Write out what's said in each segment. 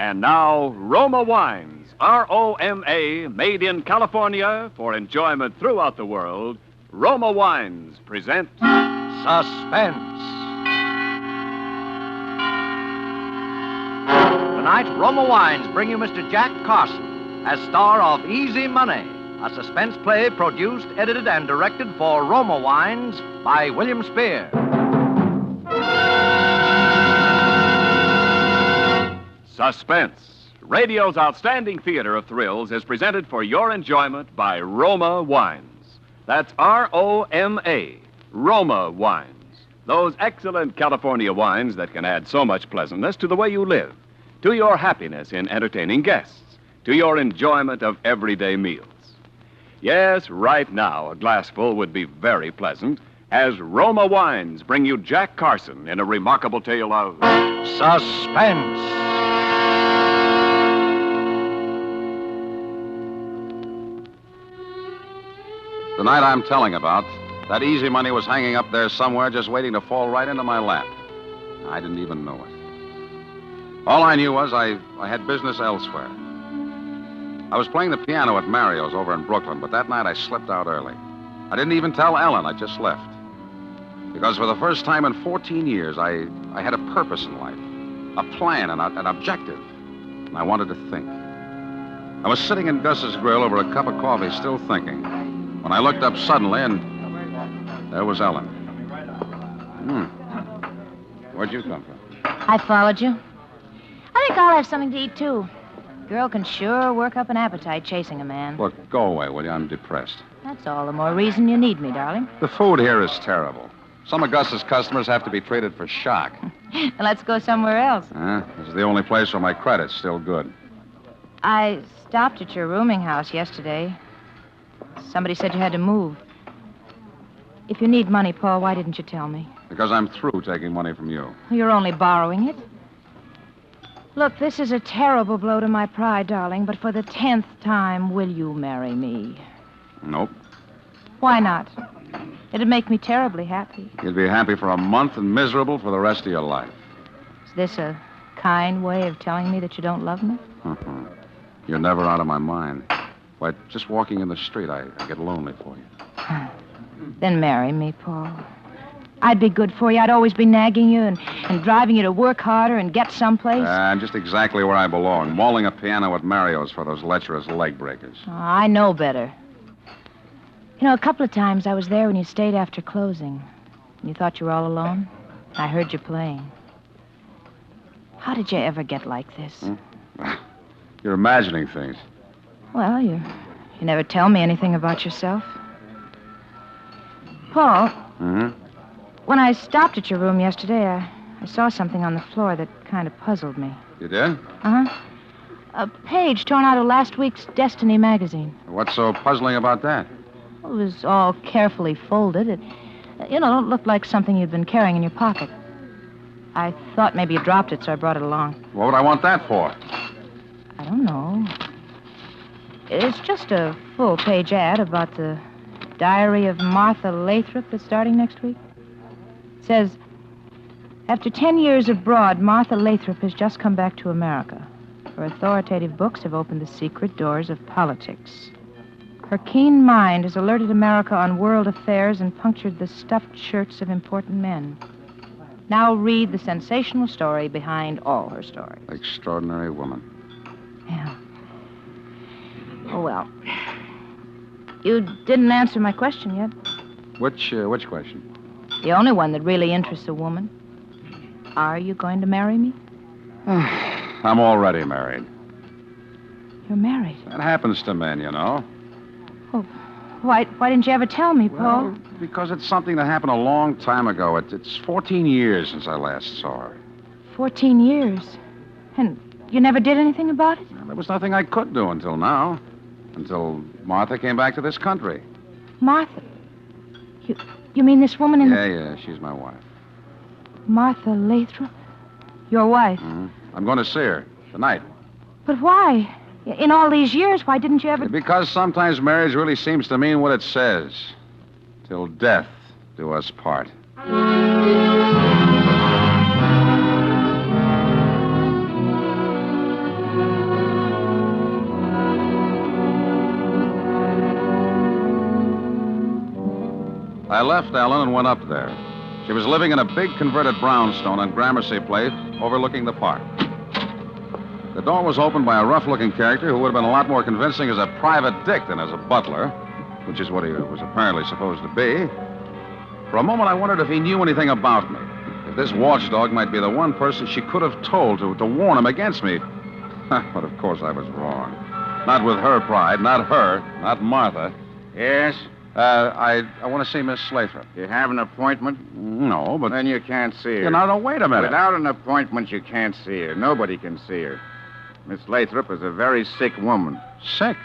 And now, Roma Wines, R-O-M-A, made in California for enjoyment throughout the world. Roma Wines present Suspense. Tonight, Roma Wines bring you Mr. Jack Carson as star of Easy Money, a suspense play produced, edited, and directed for Roma Wines by William Spear. Suspense, radio's outstanding theater of thrills, is presented for your enjoyment by Roma Wines. That's R-O-M-A, Roma Wines. Those excellent California wines that can add so much pleasantness to the way you live, to your happiness in entertaining guests, to your enjoyment of everyday meals. Yes, right now, a glassful would be very pleasant as Roma Wines bring you Jack Carson in a remarkable tale of Suspense. The night I'm telling about, that Easy Money was hanging up there somewhere just waiting to fall right into my lap. I didn't even know it. All I knew was I had business elsewhere. I was playing the piano at Mario's over in Brooklyn, but that night I slipped out early. I didn't even tell Ellen. I just left. Because for the first time in 14 years, I had a purpose in life, a plan, an objective, and I wanted to think. I was sitting in Gus's grill over a cup of coffee, still thinking, when I looked up suddenly, and there was Ellen. Where'd you come from? I followed you. I think I'll have something to eat, too. Girl can sure work up an appetite chasing a man. Look, go away, will you? I'm depressed. That's all the more reason you need me, darling. The food here is terrible. Some of Gus's customers have to be treated for shock. Let's go somewhere else. This is the only place where my credit's still good. I stopped at your rooming house yesterday. Somebody said you had to move. If you need money, Paul, why didn't you tell me? Because I'm through taking money from you. You're only borrowing it. Look, this is a terrible blow to my pride, darling, but for the 10th time, will you marry me? Nope. Why not? It'd make me terribly happy. You'd be happy for a month and miserable for the rest of your life. Is this a kind way of telling me that you don't love me? You're never out of my mind. Why, just walking in the street, I get lonely for you. Then marry me, Paul. I'd be good for you. I'd always be nagging you and driving you to work harder and get someplace. I'm just exactly where I belong, mauling a piano at Mario's for those lecherous leg breakers. Oh, I know better. You know, a couple of times I was there when you stayed after closing. And you thought you were all alone. I heard you playing. How did you ever get like this? You're imagining things. Well, you never tell me anything about yourself. Paul. When I stopped at your room yesterday, I saw something on the floor that kind of puzzled me. You did? A page torn out of last week's Destiny magazine. What's so puzzling about that? It was all carefully folded. It, don't look like something you'd been carrying in your pocket. I thought maybe you dropped it, so I brought it along. What would I want that for? I don't know. It's just a full-page ad about the diary of Martha Lathrop that's starting next week. It says, after 10 years abroad, Martha Lathrop has just come back to America. Her authoritative books have opened the secret doors of politics. Her keen mind has alerted America on world affairs and punctured the stuffed shirts of important men. Now read the sensational story behind all her stories. Extraordinary woman. Yeah. Oh, well. You didn't answer my question yet. Which question? The only one that really interests a woman. Are you going to marry me? I'm already married. You're married? That happens to men, you know. Oh, why didn't you ever tell me, Paul? Well, because it's something that happened a long time ago. It's 14 years since I last saw her. 14 years? And you never did anything about it? Well, there was nothing I could do until now. Until Martha came back to this country. Martha? You mean this woman in Yeah, she's my wife. Martha Lathrop? Your wife? I'm going to see her tonight. But why? In all these years, why didn't you ever... Because sometimes marriage really seems to mean what it says. Till death do us part. I left Ellen and went up there. She was living in a big converted brownstone on Gramercy Place, overlooking the park. The door was opened by a rough-looking character who would have been a lot more convincing as a private dick than as a butler, which is what he was apparently supposed to be. For a moment, I wondered if he knew anything about me. If this watchdog might be the one person she could have told to warn him against me. But of course I was wrong. Not with her pride, not her, not Martha. Yes? I want to see Miss Lathrop. You have an appointment? No, but... Then you can't see her. Now, wait a minute. Without an appointment, you can't see her. Nobody can see her. Miss Lathrop is a very sick woman. Sick?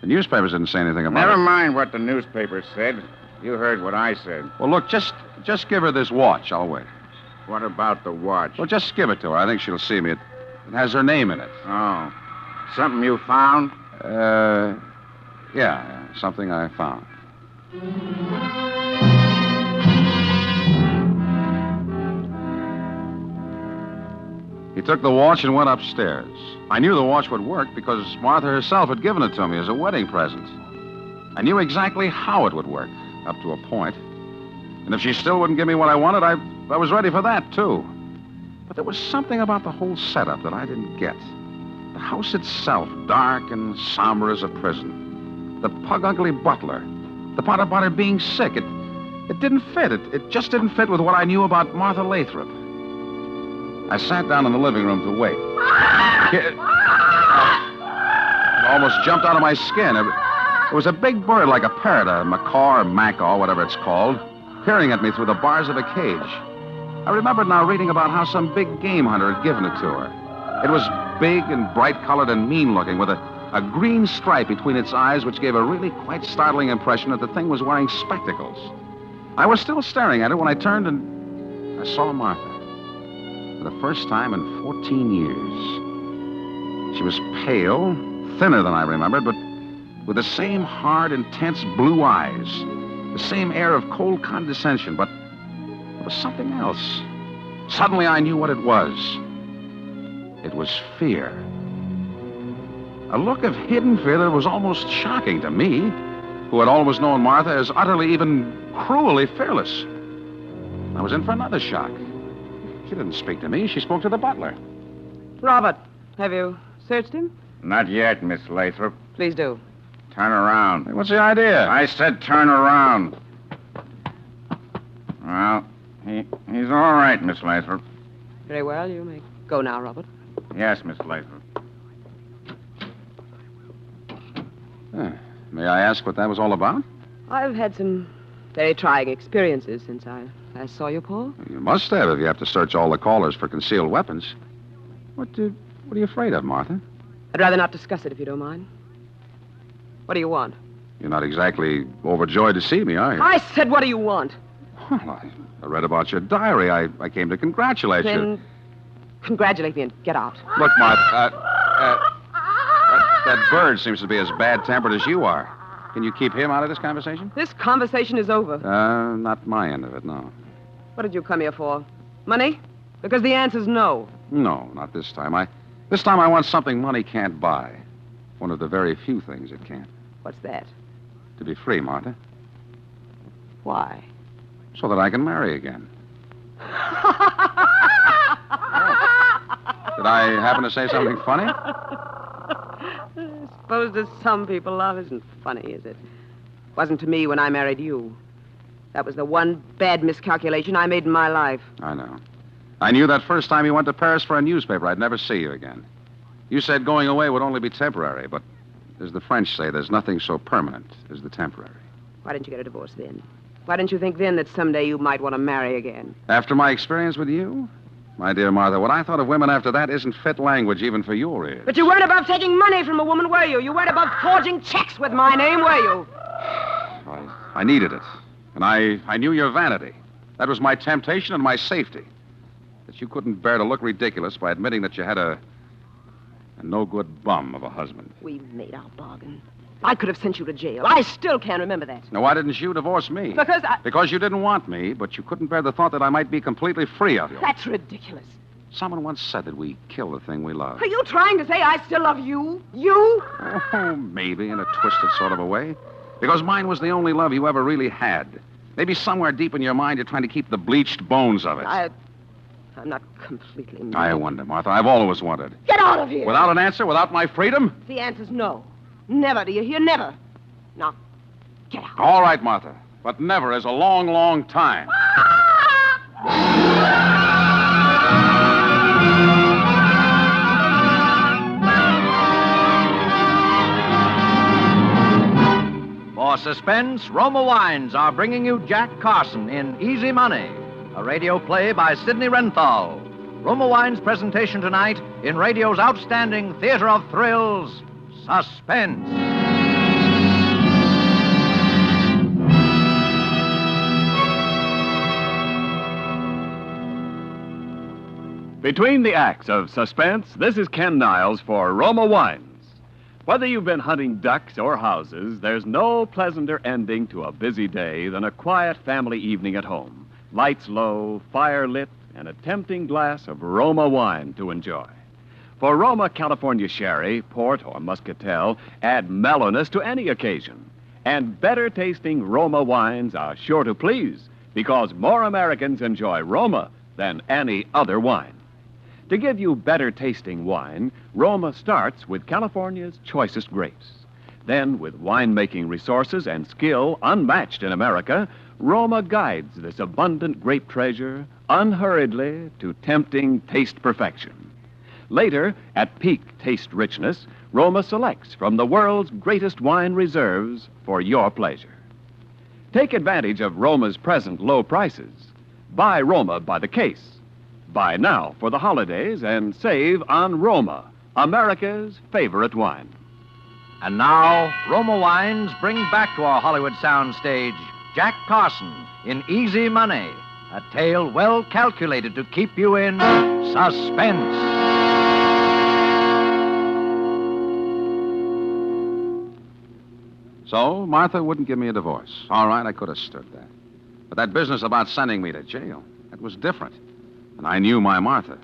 The newspapers didn't say anything about it. Never mind what the newspapers said. You heard what I said. Well, look, just give her this watch. I'll wait. What about the watch? Well, just give it to her. I think she'll see me. It has her name in it. Oh. Something you found? Yeah, something I found. He took the watch and went upstairs. I knew the watch would work because Martha herself had given it to me as a wedding present. I knew exactly how it would work, up to a point. And if she still wouldn't give me what I wanted, I was ready for that, too. But there was something about the whole setup that I didn't get. The house itself, dark and somber as a prison. The pug-ugly butler. The part about her being sick. It didn't fit. It just didn't fit with what I knew about Martha Lathrop. I sat down in the living room to wait. It almost jumped out of my skin. It was a big bird like a parrot, a macaw or macaw, whatever it's called, peering at me through the bars of a cage. I remembered now reading about how some big game hunter had given it to her. It was big and bright-colored and mean-looking, with a green stripe between its eyes, which gave a really quite startling impression that the thing was wearing spectacles. I was still staring at it when I turned and I saw Martha. For the first time in 14 years. She was pale, thinner than I remembered, but with the same hard, intense blue eyes, the same air of cold condescension, but there was something else. Suddenly I knew what it was. It was fear. A look of hidden fear that was almost shocking to me, who had always known Martha as utterly, even cruelly fearless. I was in for another shock. She didn't speak to me. She spoke to the butler. Robert, have you searched him? Not yet, Miss Lathrop. Please do. Turn around. Hey, what's the idea? I said turn around. Well, he's all right, Miss Lathrop. Very well. You may go now, Robert. Yes, Miss Lathrop. May I ask what that was all about? I've had some very trying experiences since I last saw you, Paul. You must have if you have to search all the callers for concealed weapons. What are you afraid of, Martha? I'd rather not discuss it if you don't mind. What do you want? You're not exactly overjoyed to see me, are you? I said, what do you want? Well, I read about your diary. I came to congratulate you. Then congratulate me and get out. Look, Martha, that bird seems to be as bad-tempered as you are. Can you keep him out of this conversation? This conversation is over. Not my end of it, no. What did you come here for? Money? Because the answer's no. No, not this time. This time I want something money can't buy. One of the very few things it can't. What's that? To be free, Martha. Why? So that I can marry again. Did I happen to say something funny? I suppose to some people love isn't funny, is it? Wasn't to me when I married you. That was the one bad miscalculation I made in my life. I know. I knew that first time you went to Paris for a newspaper, I'd never see you again. You said going away would only be temporary, but as the French say, there's nothing so permanent as the temporary. Why didn't you get a divorce then? Why didn't you think then that someday you might want to marry again? After my experience with you? My dear Martha, what I thought of women after that isn't fit language even for your ears. But you weren't above taking money from a woman, were you? You weren't above forging checks with my name, were you? I needed it. And I knew your vanity. That was my temptation and my safety. That you couldn't bear to look ridiculous by admitting that you had a no-good bum of a husband. We made our bargain. I could have sent you to jail. I still can't remember that. Now, why didn't you divorce me? Because you didn't want me, but you couldn't bear the thought that I might be completely free of you. That's ridiculous. Someone once said that we kill the thing we love. Are you trying to say I still love you? You? Oh, maybe in a twisted sort of a way. Because mine was the only love you ever really had. Maybe somewhere deep in your mind you're trying to keep the bleached bones of it. I'm not completely mad. I wonder, Martha. I've always wondered. Get out of here! Without an answer, without my freedom? The answer's no. Never, do you hear? Never. Now, get out. All right, Martha. But never is a long, long time. For Suspense, Roma Wines are bringing you Jack Carson in Easy Money, a radio play by Sidney Renthal. Roma Wines' presentation tonight in radio's outstanding theater of thrills, Suspense. Between the acts of Suspense, this is Ken Niles for Roma Wines. Whether you've been hunting ducks or houses, there's no pleasanter ending to a busy day than a quiet family evening at home. Lights low, fire lit, and a tempting glass of Roma wine to enjoy. For Roma California Sherry, Port, or Muscatel add mellowness to any occasion. And better tasting Roma wines are sure to please, because more Americans enjoy Roma than any other wine. To give you better tasting wine, Roma starts with California's choicest grapes. Then, with winemaking resources and skill unmatched in America, Roma guides this abundant grape treasure unhurriedly to tempting taste perfection. Later, at peak taste richness, Roma selects from the world's greatest wine reserves for your pleasure. Take advantage of Roma's present low prices. Buy Roma by the case. Buy now for the holidays and save on Roma, America's favorite wine. And now, Roma Wines bring back to our Hollywood soundstage Jack Carson in Easy Money, a tale well calculated to keep you in suspense. So, Martha wouldn't give me a divorce. All right, I could have stood that. But that business about sending me to jail, that was different. And I knew my Martha.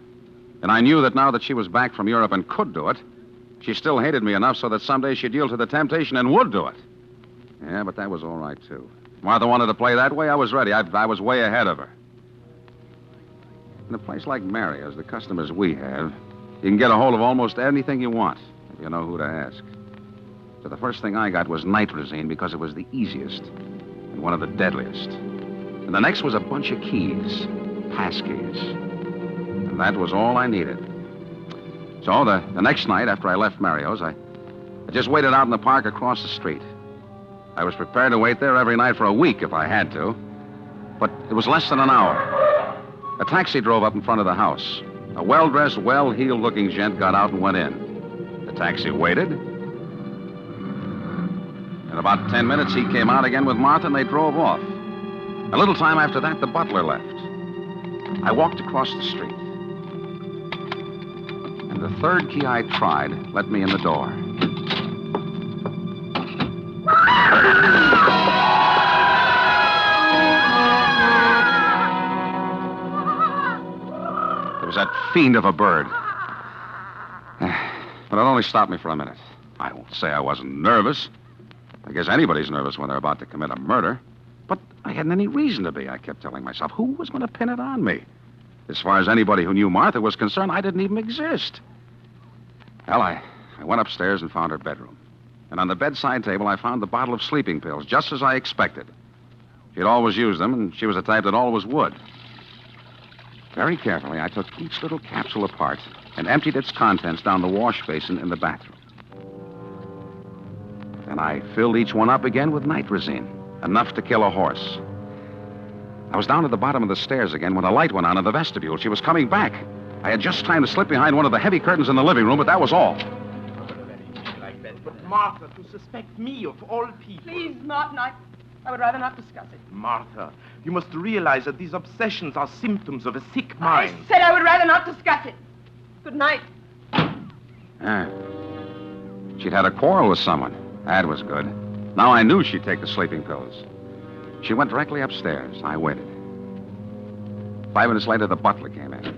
And I knew that now that she was back from Europe and could do it, she still hated me enough so that someday she'd yield to the temptation and would do it. Yeah, but that was all right, too. Martha wanted to play that way. I was ready. I was way ahead of her. In a place like Mario's, the customers we have, you can get a hold of almost anything you want, if you know who to ask. So the first thing I got was nitrazine because it was the easiest and one of the deadliest. And the next was a bunch of keys, passkeys. And that was all I needed. So the next night after I left Mario's, I just waited out in the park across the street. I was prepared to wait there every night for a week if I had to. But it was less than an hour. A taxi drove up in front of the house. A well-dressed, well-heeled looking gent got out and went in. The taxi waited. In about 10 minutes, he came out again with Martha, and they drove off. A little time after that, the butler left. I walked across the street. And the third key I tried let me in the door. There was that fiend of a bird. But it only stopped me for a minute. I won't say I wasn't nervous. I guess anybody's nervous when they're about to commit a murder. But I hadn't any reason to be, I kept telling myself. Who was going to pin it on me? As far as anybody who knew Martha was concerned, I didn't even exist. Well, I went upstairs and found her bedroom. And on the bedside table, I found the bottle of sleeping pills, just as I expected. She'd always used them, and she was the type that always would. Very carefully, I took each little capsule apart and emptied its contents down the wash basin in the bathroom. Then I filled each one up again with nitrazine, enough to kill a horse. I was down at the bottom of the stairs again when a light went on in the vestibule. She was coming back. I had just time to slip behind one of the heavy curtains in the living room, but that was all. But Martha, to suspect me of all people... Please, Martin, I would rather not discuss it. Martha, you must realize that these obsessions are symptoms of a sick mind. I said I would rather not discuss it. Good night. She'd had a quarrel with someone. That was good. Now I knew she'd take the sleeping pills. She went directly upstairs. I waited. 5 minutes later, the butler came in.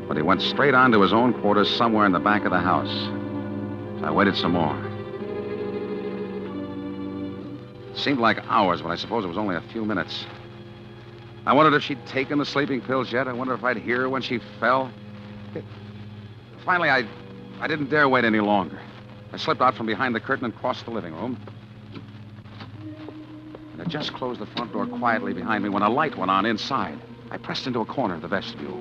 But he went straight on to his own quarters somewhere in the back of the house. So I waited some more. It seemed like hours, but I suppose it was only a few minutes. I wondered if she'd taken the sleeping pills yet. I wondered if I'd hear her when she fell. Finally, I didn't dare wait any longer. I slipped out from behind the curtain and crossed the living room. And I just closed the front door quietly behind me when a light went on inside. I pressed into a corner of the vestibule.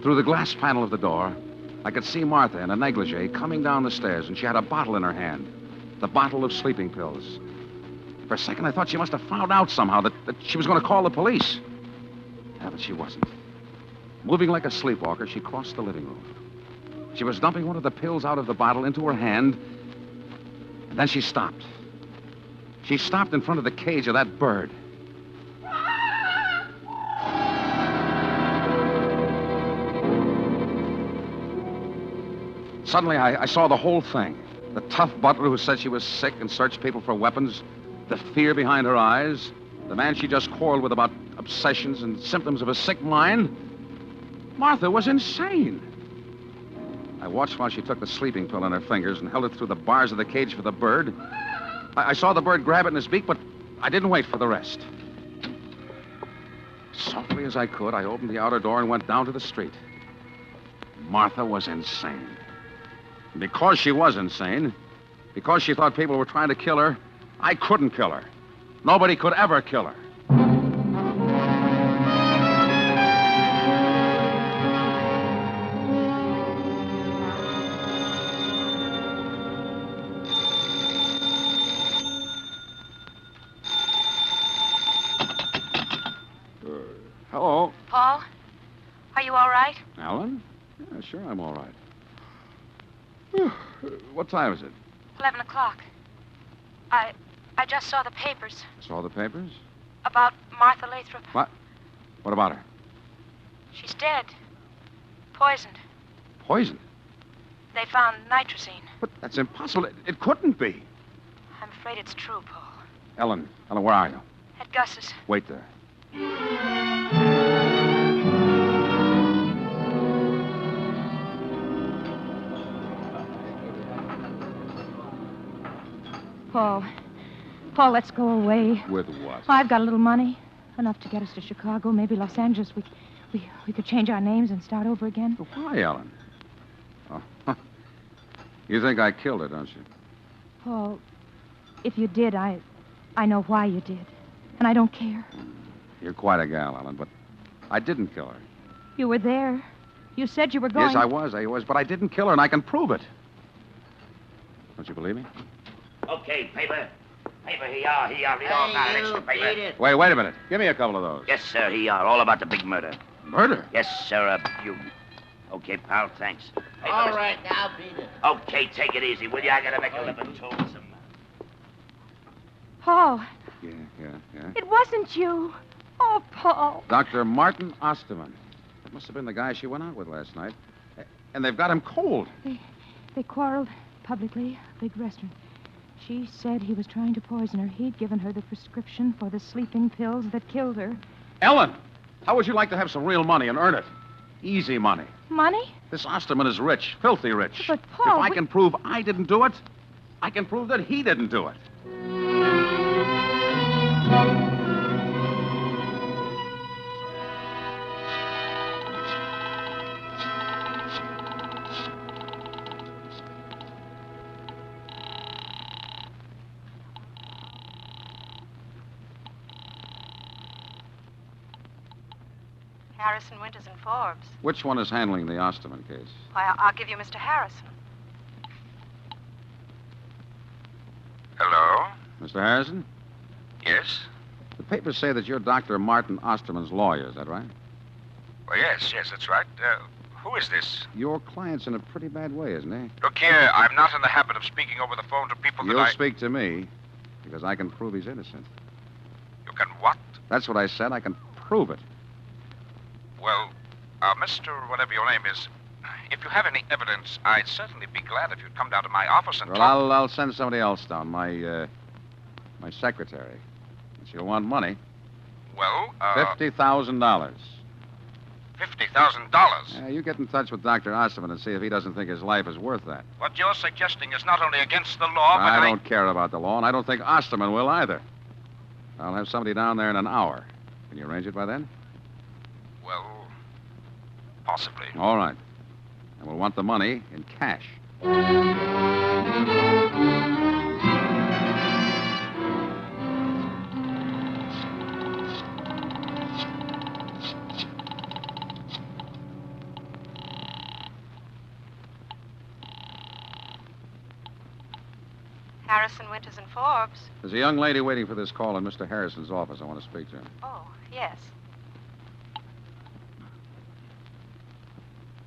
Through the glass panel of the door, I could see Martha in a negligee coming down the stairs, and she had a bottle in her hand. The bottle of sleeping pills. For a second, I thought she must have found out somehow that she was going to call the police. Yeah, but she wasn't. Moving like a sleepwalker, she crossed the living room. She was dumping one of the pills out of the bottle into her hand, and then she stopped. She stopped in front of the cage of that bird. Suddenly, I saw the whole thing. The tough butler who said she was sick and searched people for weapons, the fear behind her eyes, the man she just quarreled with about obsessions and symptoms of a sick mind. Martha was insane. I watched while she took the sleeping pill in her fingers and held it through the bars of the cage for the bird. I saw the bird grab it in his beak, but I didn't wait for the rest. Softly as I could, I opened the outer door and went down to the street. Martha was insane. And because she was insane, because she thought people were trying to kill her, I couldn't kill her. Nobody could ever kill her. Hello. Paul, are you all right? Alan? Yeah, sure, I'm all right. What time is it? 11 o'clock. I just saw the papers Saw the papers? about Martha Lathrop. What? What about her? She's dead. Poisoned. Poison? They found nitrazine. But that's impossible. It couldn't be. I'm afraid it's true, Paul. Ellen, where are you? At Gus's. Wait there. Paul, let's go away. With what? I've got a little money. Enough to get us to Chicago, maybe Los Angeles. We could change our names and start over again. Why, Ellen? Oh, you think I killed her, don't you? Paul, if you did, I know why you did. And I don't care. You're quite a gal, Ellen, but I didn't kill her. You were there. You said you were going... Yes, I was, but I didn't kill her, and I can prove it. Don't you believe me? Okay, paper. Paper, here you are. Read all about it. Extra paper. Wait a minute. Give me a couple of those. Yes, sir, here you are. All about the big murder. Murder? Yes, sir, you... Okay, pal, thanks. Paper, All right, now, beat it. Okay, take it easy, will you? I gotta make a lip and tourism. Paul, Yeah. it wasn't you. Oh, Paul. Dr. Martin Osterman. That must have been the guy she went out with last night. And they've got him cold. They quarreled publicly, a big restaurant. She said he was trying to poison her. He'd given her the prescription for the sleeping pills that killed her. Ellen, how would you like to have some real money and earn it? Easy money. Money? This Osterman is rich, filthy rich. But, Paul... If I can prove I didn't do it, I can prove that he didn't do it. Harrison, Winters, and Forbes. Which one is handling the Osterman case? Why, I'll give you Mr. Harrison. Hello? Mr. Harrison? Yes? The papers say that you're Dr. Martin Osterman's lawyer, is that right? Well, yes, that's right. Who is this? Your client's in a pretty bad way, isn't he? Look here, I'm not in the habit of speaking over the phone to people You'll that speak to me, because I can prove he's innocent. You can what? That's what I said. I can prove it. Well, Mr. whatever your name is, if you have any evidence, I'd certainly be glad if you'd come down to my office and Well, talk... I'll send somebody else down, my secretary. She'll want money. Well, $50,000. $50,000? You get in touch with Dr. Osterman and see if he doesn't think his life is worth that. What you're suggesting is not only against the law, but I don't care about the law, and I don't think Osterman will either. I'll have somebody down there in an hour. Can you arrange it by then? Well, possibly. All right. And we'll want the money in cash. Harrison, Winters, and Forbes. There's a young lady waiting for this call in Mr. Harrison's office. I want to speak to her. Oh, yes.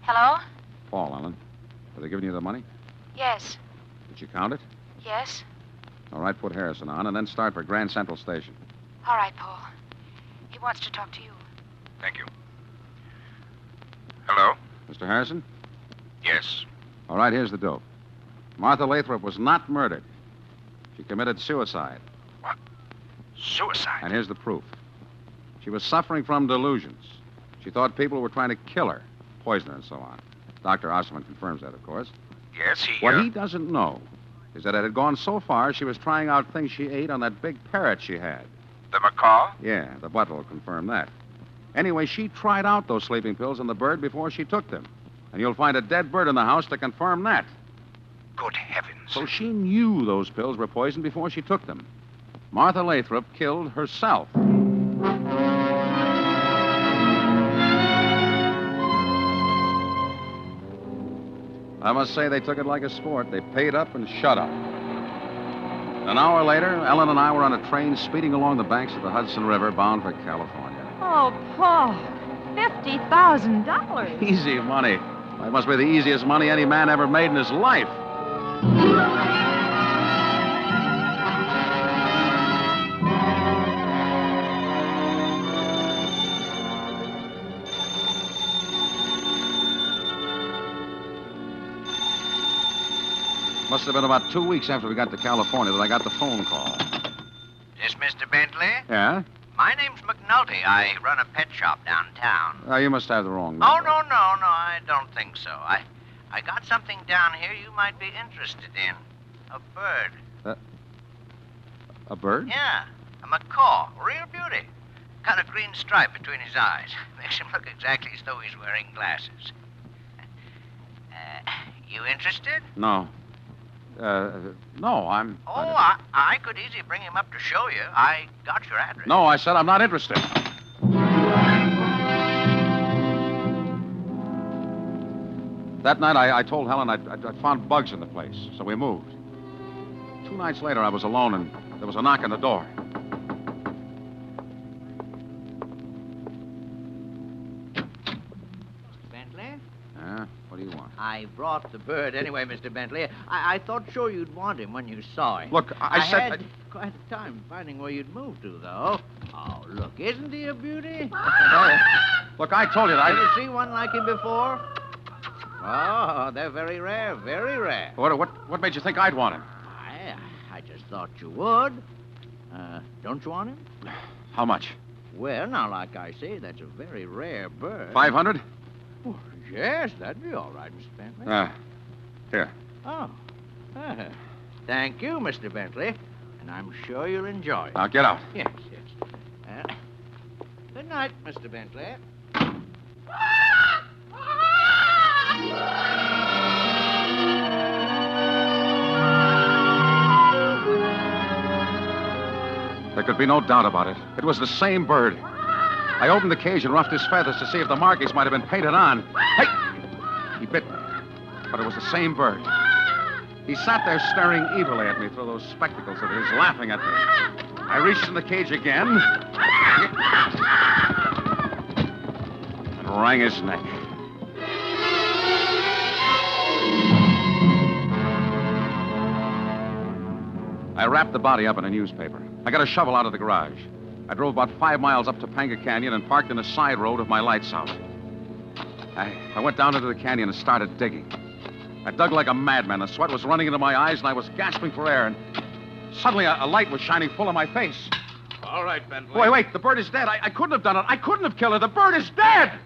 Hello? Paul, Ellen. Have they given you the money? Yes. Did you count it? Yes? All right, put Harrison on, and then start for Grand Central Station. All right, Paul. He wants to talk to you. Thank you. Hello? Mr. Harrison? Yes. All right, here's the dope. Martha Lathrop was not murdered. She committed suicide. What? Suicide? And here's the proof. She was suffering from delusions. She thought people were trying to kill her, poison her, and so on. Dr. Osserman confirms that, of course. Yes, What he doesn't know is that it had gone so far she was trying out things she ate on that big parrot she had. The macaw? Yeah, the butler will confirm that. Anyway, she tried out those sleeping pills on the bird before she took them. And you'll find a dead bird in the house to confirm that. Good heavens. So she knew those pills were poisoned before she took them. Martha Lathrop killed herself. I must say they took it like a sport. They paid up and shut up. An hour later, Ellen and I were on a train speeding along the banks of the Hudson River, bound for California. Oh, Paul. $50,000. Easy money. That must be the easiest money any man ever made in his life. Must have been about 2 weeks after we got to California that I got the phone call. This Mr. Bentley? Yeah? My name's McNulty. I run a pet shop downtown. You must have the wrong number. Oh, no, I don't think so. I got something down here you might be interested in. A bird. A bird? Yeah, a macaw. Real beauty. Got a green stripe between his eyes. Makes him look exactly as though he's wearing glasses. You interested? No. No, I'm... I could easily bring him up to show you. I got your address. No, I said I'm not interested. That night, I told Helen I'd found bugs in the place, so we moved. 2 nights later, I was alone, and there was a knock on the door. Bentley? Yeah? What do you want? I brought the bird anyway, Mr. Bentley. I thought sure you'd want him when you saw him. Look, I said... had quite a time finding where you'd moved to, though. Oh, look, isn't he a beauty? Look, I told you that Ever see one like him before? Oh, they're very rare, very rare. What made you think I'd want him? I just thought you would. Don't you want him? How much? Well, now, like I say, that's a very rare bird. 500? Oh, yes, that'd be all right, Mr. Bentley. Here. Oh. Thank you, Mr. Bentley. And I'm sure you'll enjoy it. Now, get out. Yes. Good night, Mr. Bentley. There could be no doubt about it. It was the same bird. I opened the cage and roughed his feathers to see if the markings might have been painted on. Hey! He bit me. But it was the same bird. He sat there staring evilly at me through those spectacles of his, laughing at me. I reached in the cage again and wrang his neck. I wrapped the body up in a newspaper. I got a shovel out of the garage. I drove about 5 miles up Topanga Canyon and parked in a side road with my lights out. I went down into the canyon and started digging. I dug like a madman. The sweat was running into my eyes, and I was gasping for air, and suddenly a light was shining full in my face. All right, Bentley. Wait, the bird is dead. I couldn't have done it. I couldn't have killed her. The bird is dead!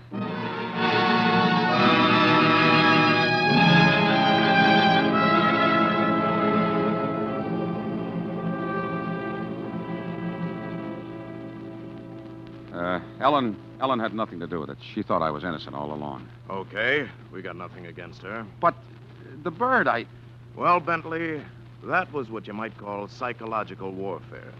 Ellen had nothing to do with it. She thought I was innocent all along. Okay, we got nothing against her. But the bird, Well, Bentley, that was what you might call psychological warfare.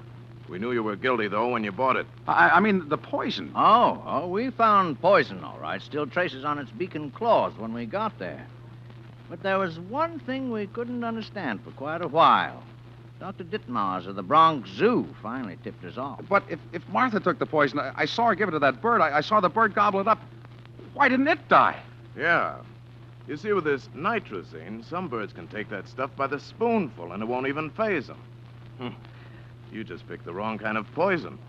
We knew you were guilty, though, when you bought it. I mean, the poison. Oh, we found poison, all right. Still traces on its beak and claws when we got there. But there was one thing we couldn't understand for quite a while. Dr. Ditmars of the Bronx Zoo finally tipped us off. But if Martha took the poison, I saw her give it to that bird. I saw the bird gobble it up. Why didn't it die? Yeah. You see, with this nitrazine, some birds can take that stuff by the spoonful, and it won't even faze them. You just picked the wrong kind of poison.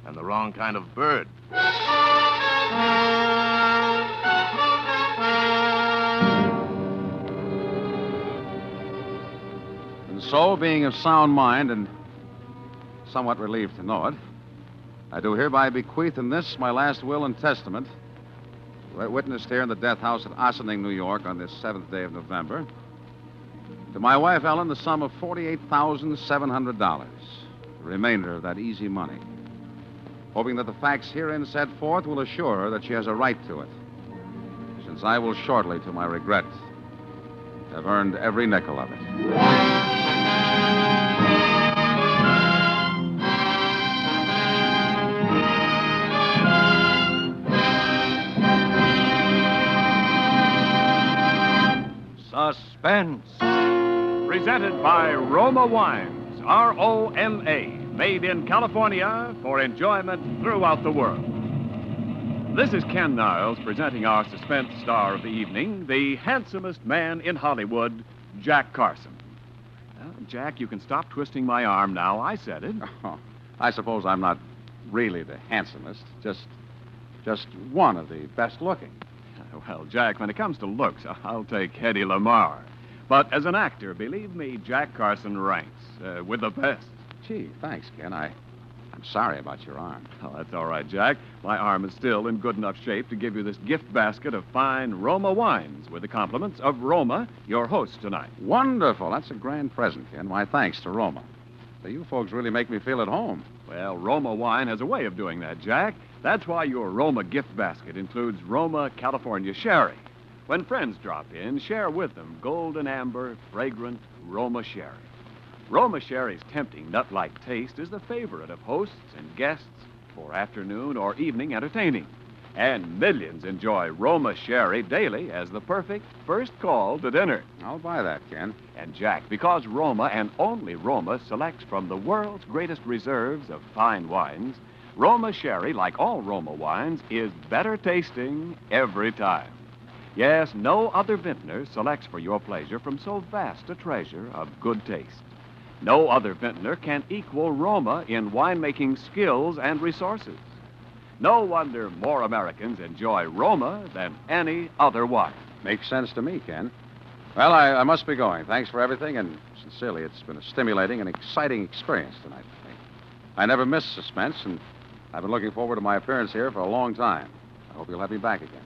And the wrong kind of bird. And so, being of sound mind and somewhat relieved to know it, I do hereby bequeath in this, my last will and testament, witnessed here in the death house at Ossining, New York, on this 7th day of November, to my wife, Ellen, the sum of $48,700, the remainder of that easy money, hoping that the facts herein set forth will assure her that she has a right to it, since I will shortly, to my regret, have earned every nickel of it. Suspense. Presented by Roma Wines, R-O-M-A, made in California for enjoyment throughout the world. This is Ken Niles presenting our suspense star of the evening, the handsomest man in Hollywood, Jack Carson. Jack, you can stop twisting my arm now. I said it. Oh, I suppose I'm not really the handsomest, just one of the best looking. Well, Jack, when it comes to looks, I'll take Hedy Lamarr. But as an actor, believe me, Jack Carson ranks with the best. Gee, thanks, Ken. I'm sorry about your arm. Oh, that's all right, Jack. My arm is still in good enough shape to give you this gift basket of fine Roma wines with the compliments of Roma, your host tonight. Wonderful. That's a grand present, Ken. My thanks to Roma. So you folks really make me feel at home. Well, Roma wine has a way of doing that, Jack. That's why your Roma gift basket includes Roma California Sherry. When friends drop in, share with them golden amber, fragrant Roma Sherry. Roma Sherry's tempting nut-like taste is the favorite of hosts and guests for afternoon or evening entertaining. And millions enjoy Roma Sherry daily as the perfect first call to dinner. I'll buy that, Ken. And Jack, because Roma and only Roma selects from the world's greatest reserves of fine wines, Roma Sherry, like all Roma wines, is better tasting every time. Yes, no other vintner selects for your pleasure from so vast a treasure of good taste. No other vintner can equal Roma in winemaking skills and resources. No wonder more Americans enjoy Roma than any other wine. Makes sense to me, Ken. Well, I must be going. Thanks for everything, and sincerely, it's been a stimulating and exciting experience tonight for me. I never miss Suspense, and I've been looking forward to my appearance here for a long time. I hope you'll have me back again.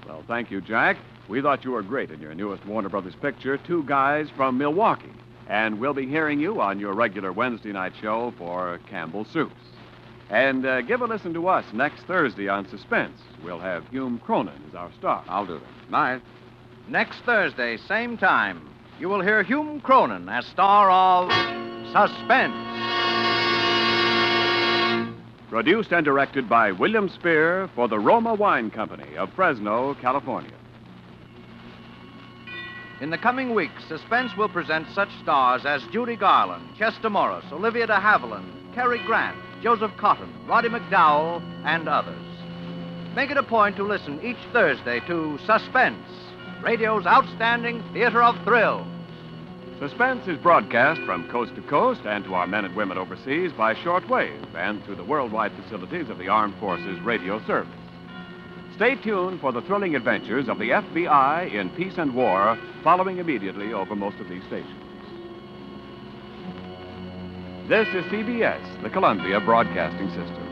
Well, thank you, Jack. We thought you were great in your newest Warner Brothers picture, Two Guys from Milwaukee. And we'll be hearing you on your regular Wednesday night show for Campbell Soups. And give a listen to us next Thursday on Suspense. We'll have Hume Cronin as our star. I'll do that. Night. Next Thursday, same time, you will hear Hume Cronin as star of Suspense. Produced and directed by William Spear for the Roma Wine Company of Fresno, California. In the coming weeks, Suspense will present such stars as Judy Garland, Chester Morris, Olivia de Havilland, Cary Grant, Joseph Cotton, Roddy McDowell, and others. Make it a point to listen each Thursday to Suspense, radio's outstanding theater of thrills. Suspense is broadcast from coast to coast and to our men and women overseas by shortwave and through the worldwide facilities of the Armed Forces Radio Service. Stay tuned for the thrilling adventures of the FBI in peace and war, following immediately over most of these stations. This is CBS, the Columbia Broadcasting System.